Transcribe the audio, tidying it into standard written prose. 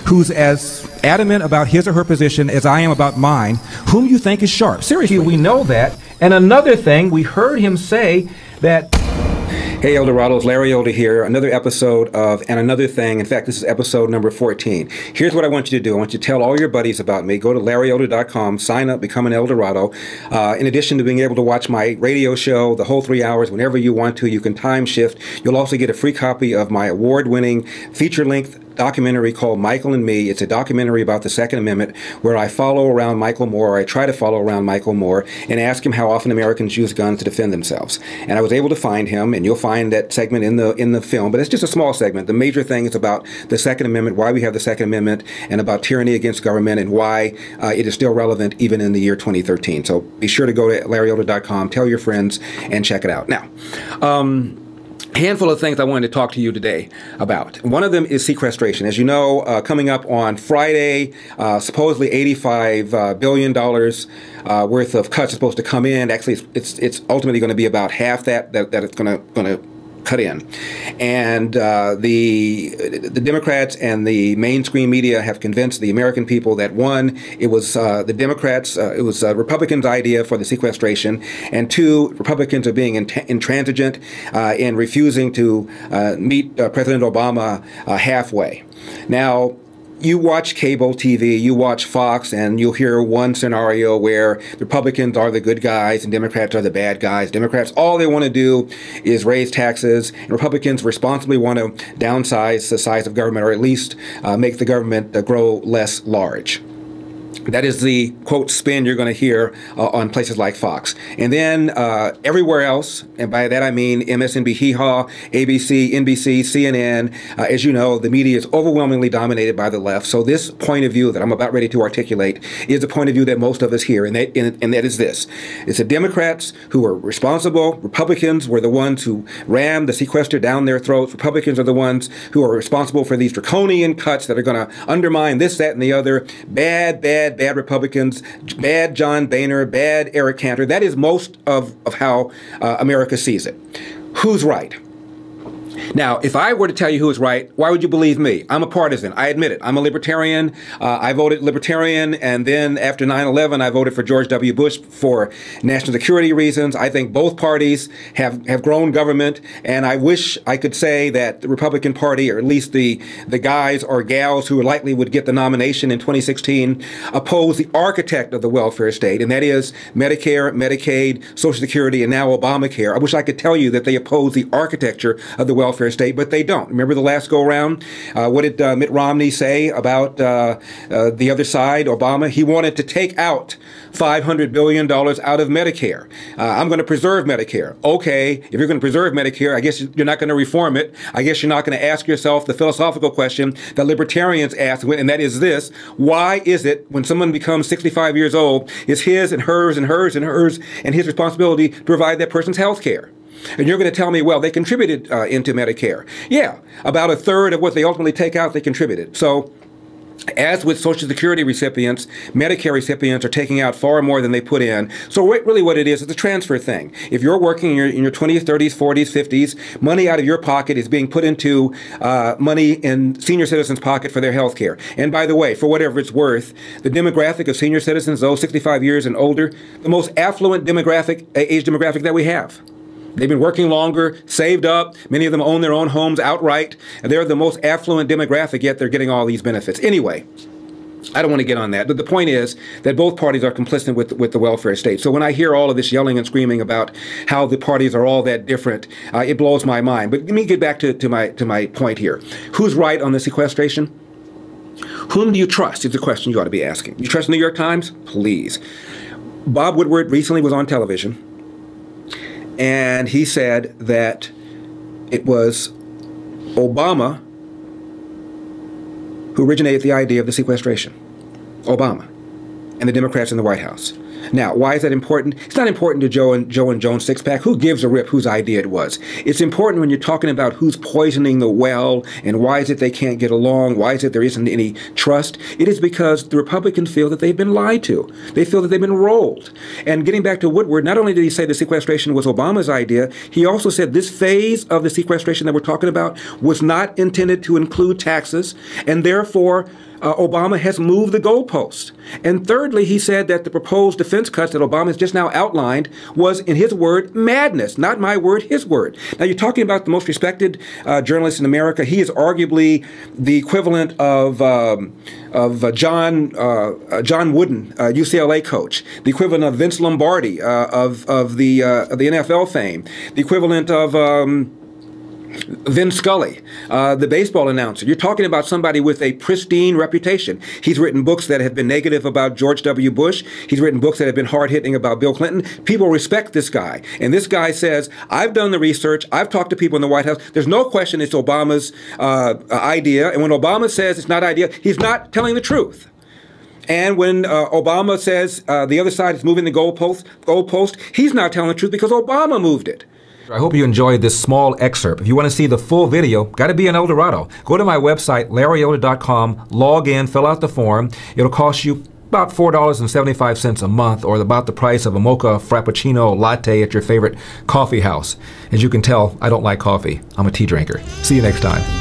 who's as adamant about his or her position as I am about mine, whom you think is sharp. Seriously, we know that. And another thing, we heard him say that... Hey, Dorados, Larry Elder here. Another episode of And Another Thing. In fact, this is episode number 14. Here's what I want you to do. I want you to tell all your buddies about me. Go to LarryElder.com, sign up, become an Eldorado. In addition to being able to watch my radio show, the whole 3 hours, whenever you want to, you can time shift. You'll also get a free copy of my award-winning feature-length documentary called Michael and Me. It's a documentary about the Second Amendment where I follow around Michael Moore, or I try to follow around Michael Moore, and ask him how often Americans use guns to defend themselves. And I was able to find him, and you'll find that segment in the film, but it's just a small segment. The major thing is about the Second Amendment, why we have the Second Amendment, and about tyranny against government, and why it is still relevant even in the year 2013. So be sure to go to LarryElder.com, tell your friends, and check it out. Now, handful of things I wanted to talk to you today about. One of them is sequestration. As you know, coming up on Friday, supposedly $85 billion worth of cuts are supposed to come in. Actually, it's ultimately going to be about half that it's going to cut in. And the Democrats and the mainstream media have convinced the American people that, one, it was the Democrats, it was Republicans' idea for the sequestration, and two, Republicans are being intransigent in refusing to meet President Obama halfway. Now, you watch cable TV, you watch Fox, and you'll hear one scenario where Republicans are the good guys and Democrats are the bad guys. Democrats, all they want to do is raise taxes, and Republicans responsibly want to downsize the size of government, or at least make the government grow less large. That is the, quote, spin you're going to hear on places like Fox. And then everywhere else, and by that I mean MSNBC, Hee-Haw, ABC, NBC, CNN, as you know, the media is overwhelmingly dominated by the left. So this point of view that I'm about ready to articulate is the point of view that most of us hear, and that is this. It's the Democrats who are responsible. Republicans were the ones who rammed the sequester down their throats. Republicans are the ones who are responsible for these draconian cuts that are going to undermine this, that, and the other. Bad Republicans, bad John Boehner, bad Eric Cantor. That is most of how America sees it. Who's right? Now, if I were to tell you who is right, why would you believe me? I'm a partisan. I admit it. I'm a libertarian. I voted libertarian, and then after 9/11, I voted for George W. Bush for national security reasons. I think both parties have grown government, and I wish I could say that the Republican Party, or at least the guys or gals who likely would get the nomination in 2016, oppose the architect of the welfare state, and that is Medicare, Medicaid, Social Security, and now Obamacare. I wish I could tell you that they oppose the architecture of the welfare state, but they don't. Remember the last go-round? What did Mitt Romney say about the other side, Obama? He wanted to take out $500 billion out of Medicare. I'm going to preserve Medicare. Okay, if you're going to preserve Medicare, I guess you're not going to reform it. I guess you're not going to ask yourself the philosophical question that libertarians ask, and that is this: why is it when someone becomes 65 years old, it's his and hers and hers and hers and his responsibility to provide that person's health care? And you're going to tell me, well, they contributed into Medicare. Yeah, about a third of what they ultimately take out, they contributed. So, as with Social Security recipients, Medicare recipients are taking out far more than they put in. So really what it is, it's a transfer thing. If you're working in your 20s, 30s, 40s, 50s, money out of your pocket is being put into money in senior citizens' pocket for their health care. And by the way, for whatever it's worth, the demographic of senior citizens, those 65 years and older, the most affluent age demographic that we have. They've been working longer, saved up. Many of them own their own homes outright. And they're the most affluent demographic, yet they're getting all these benefits. Anyway, I don't want to get on that. But the point is that both parties are complicit with the welfare state. So when I hear all of this yelling and screaming about how the parties are all that different, it blows my mind. But let me get back to my point here. Who's right on the sequestration? Whom do you trust is the question you ought to be asking. You trust the New York Times? Please. Bob Woodward recently was on television, and he said that it was Obama who originated the idea of the sequestration. Obama and the Democrats in the White House. Now, why is that important? It's not important to Joe and Jones Sixpack. Who gives a rip whose idea it was? It's important when you're talking about who's poisoning the well and why is it they can't get along, why is it there isn't any trust. It is because the Republicans feel that they've been lied to. They feel that they've been rolled. And getting back to Woodward, not only did he say the sequestration was Obama's idea, he also said this phase of the sequestration that we're talking about was not intended to include taxes, and therefore Obama has moved the goalpost. And thirdly, he said that the proposed defense cuts that Obama has just now outlined was, in his word, madness. Not my word, his word. Now, you're talking about the most respected journalist in America. He is arguably the equivalent of John Wooden, UCLA coach, the equivalent of Vince Lombardi of the NFL fame, the equivalent of Vin Scully, the baseball announcer. You're talking about somebody with a pristine reputation. He's written books that have been negative about George W. Bush. He's written books that have been hard-hitting about Bill Clinton. People respect this guy. And this guy says, I've done the research. I've talked to people in the White House. There's no question it's Obama's idea. And when Obama says it's not idea, he's not telling the truth. And when Obama says the other side is moving the goalpost, he's not telling the truth because Obama moved it. I hope you enjoyed this small excerpt. If you want to see the full video, got to be in El Dorado. Go to my website, larryelder.com, log in, fill out the form. It'll cost you about $4.75 a month, or about the price of a mocha frappuccino latte at your favorite coffee house. As you can tell, I don't like coffee. I'm a tea drinker. See you next time.